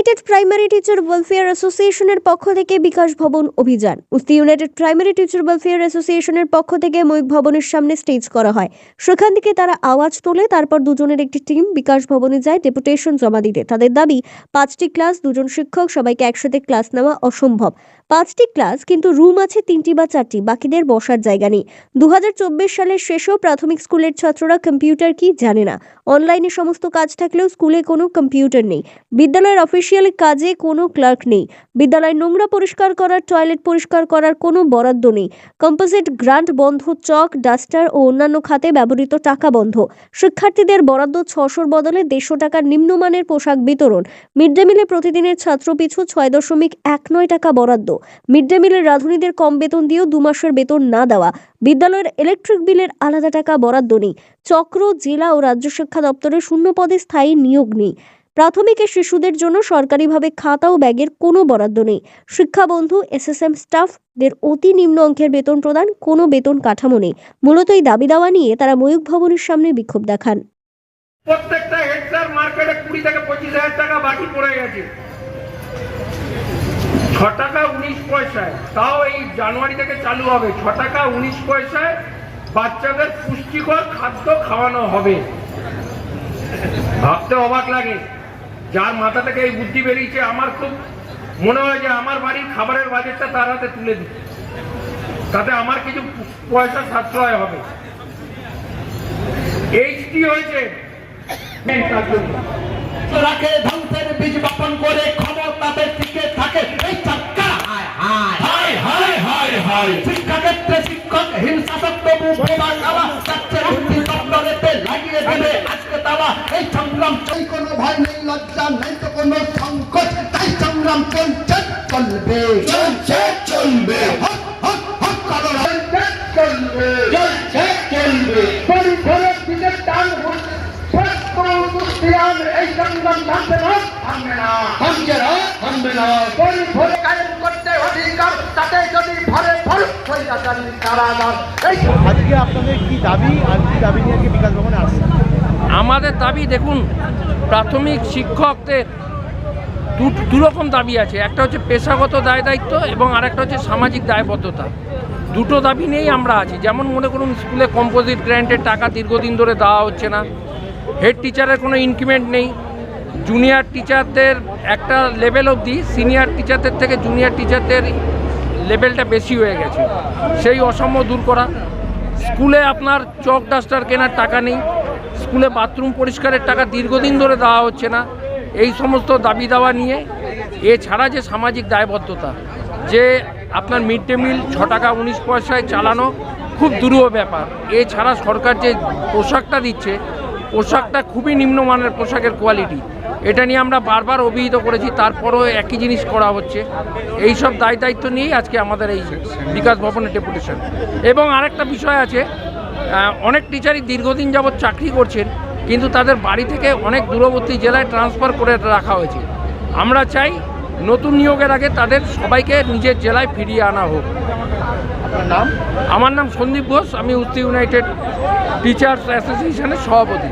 United primary teacher welfare অ্যাসোসিয়েশনের পক্ষ থেকে বিকাশ ভবন অভিযান। উস্তি ইউনাইটেড প্রাইমারি টিচার ওয়েলফেয়ার অ্যাসোসিয়েশনের পক্ষ থেকে ময়ূখ ভবনের সামনে স্টেজ করা হয়। সেখান থেকে তারা আওয়াজ তোলে। তারপর দুজনের একটি টিম বিকাশ ভবনে যায় ডেপুটেশন জমা দিতে। তাদের দাবি 5টি ক্লাস, 2জন শিক্ষক, সবাইকে একসাথে ক্লাস নেওয়া অসম্ভব। 5টি ক্লাস, কিন্তু রুম আছে 3টি বা 4টি, বাকিদের বসার জায়গা নেই। 2024 সালের শেষেও প্রাথমিক স্কুলের ছাত্ররা কম্পিউটার কি জানে না। অনলাইনে সমস্ত কাজ থাকলেও স্কুলে কোনো কম্পিউটার নেই। বিদ্যালয়ের অফিসিয়াল কাজে কোনো ক্লার্ক নেই। বিদ্যালয়ের নোংরা পরিষ্কার করার, টয়লেট পরিষ্কার করার কোনো বরাদ্দ নেই। কম্পোজিট গ্রান্ট বন্ধ, চক, ডাস্টার ও অন্যান্য খাতে ব্যবহৃত টাকা বন্ধ। শিক্ষার্থীদের বরাদ্দ 600-র বদলে 150 টাকার নিম্নমানের পোশাক বিতরণ। মিড ডে মিলে প্রতিদিনের ছাত্র পিছু 6.19 টাকা বরাদ্দ। মিড ডে মিলের রাঁধুনিদের কম বেতন দিয়েও 2 মাসের বেতন না দেওয়া। বিদ্যালয়ের ইলেকট্রিক বিলের আলাদা টাকা বরাদ্দ নেই। চক্র, জেলা ও রাজ্য শিক্ষা দপ্তরে শূন্য পদে স্থায়ী নিয়োগ নেই। প্রাথমিকের শিশুদের জন্য সরকারিভাবে খাতা ও ব্যাগের কোনো বরাদ্দ নেই। শিক্ষাবন্ধু, এসএসএম স্টাফদের অতি নিম্ন অঙ্কের বেতন প্রদান, কোনো বেতন কাঠামো নেই। মূলত এই দাবি দাওয়া নিয়ে তারা ময়ূখ ভবনের সামনে বিক্ষোভ দেখান। প্রত্যেকটা হেড স্যার মার্কেটে 20 থেকে 25,000 টাকা বাকি পড়ে গেছে। 6 টাকা 19 পয়সায়, তাও এই জানুয়ারি থেকে চালু হবে। 6 টাকা 19 পয়সায় বাচ্চাদের পুষ্টিকর খাদ্য খাওয়ানো হবে। ভাবতে অবাক লাগে, যার মাথা থেকে এই বুদ্ধি বেরিয়েছে। আমার খুব মনে হয় যে আমার বাড়ির খাবারের বাজেটটা তার হাতে তুলে দিই, তাতে আমার কিছু পয়সা সাশ্রয় হবে। এইচডি হয়েছে রাখে ধ্বংসের বীজ বপন করে ক্ষমতাদের টিকে থাকে এই চাক্কা। শিক্ষাক্ষেত্রে শিক্ষক হিংসাত্মক তবু বোমা খাওয়া যাচ্ছে মুক্তি দপ্তরেতে লাগিয়ে দেবে আজকে তাওয়া। এই সংগ্রাম কোনো ভয় নেই, লজ্জা নেই তো কোনো সংকট, তাই সংগ্রাম চলছে, চলবে, চলছে, চলবে। হক হক হক কালো চলছে, চলবে, চলছে, চলবে। পরিভরের দিকে টান এই সংগ্রাম থামবে না, থামবে না, থামছে না, থামবে না। পরিভরে কায়েম করতে অধিকার, তাতে যদি ভরে ভরুক স্বৈরাচারী কারাগার। আজকে আপনাদের কি দাবি আর কি দাবি নিয়ে কি বিকাশ ভবনে আসছেন? আমাদের দাবি দেখুন, প্রাথমিক শিক্ষকদের দুরকম দাবি আছে। একটা হচ্ছে পেশাগত দায় দায়িত্ব এবং আরেকটা হচ্ছে সামাজিক দায়বদ্ধতা। দুটো দাবি নিয়েই আমরা আছি। যেমন মনে করুন, স্কুলে কম্পোজিট গ্র্যান্টের টাকা দীর্ঘদিন ধরে দেওয়া হচ্ছে না। হেড টিচারের কোনো ইনক্রিমেন্ট নেই। জুনিয়র টিচারদের একটা লেভেল অবধি, সিনিয়র টিচারদের থেকে জুনিয়র টিচারদের লেভেলটা বেশি হয়ে গেছে। সেই অসাম্য দূর করা। স্কুলে আপনার চক, ডাস্টার কেনার টাকা নেই। স্কুলে বাথরুম পরিষ্কারের টাকা দীর্ঘদিন ধরে দেওয়া হচ্ছে না। এই সমস্ত দাবি দাওয়া নিয়ে, এছাড়া যে সামাজিক দায়বদ্ধতা, যে আপনার মিড ডে মিল 6 টাকা 19 পয়সায় চালানো খুব দুরূহ ব্যাপার। এছাড়া সরকার যে পোশাকটা দিচ্ছে, পোশাকটা খুবই নিম্নমানের পোশাকের কোয়ালিটি। এটা নিয়ে আমরা বারবার অভিহিত করেছি, তারপরেও একই জিনিস করা হচ্ছে। এই সব দায় দায়িত্ব নিয়েই আজকে আমাদের এই বিকাশ ভবনের ডেপুটেশন। এবং আরেকটা বিষয় আছে, অনেক টিচারই দীর্ঘদিন যাবৎ চাকরি করছেন, কিন্তু তাদের বাড়ি থেকে অনেক দূরবর্তী জেলায় ট্রান্সফার করে রাখা হয়েছে। আমরা চাই নতুন নিয়োগের আগে তাদের সবাইকে নিজের জেলায় ফিরিয়ে আনা হোক। আপনার নাম? আমার নাম সন্দীপ ঘোষ, আমি উস্তি ইউনাইটেড টিচার্স অ্যাসোসিয়েশনের সভাপতি।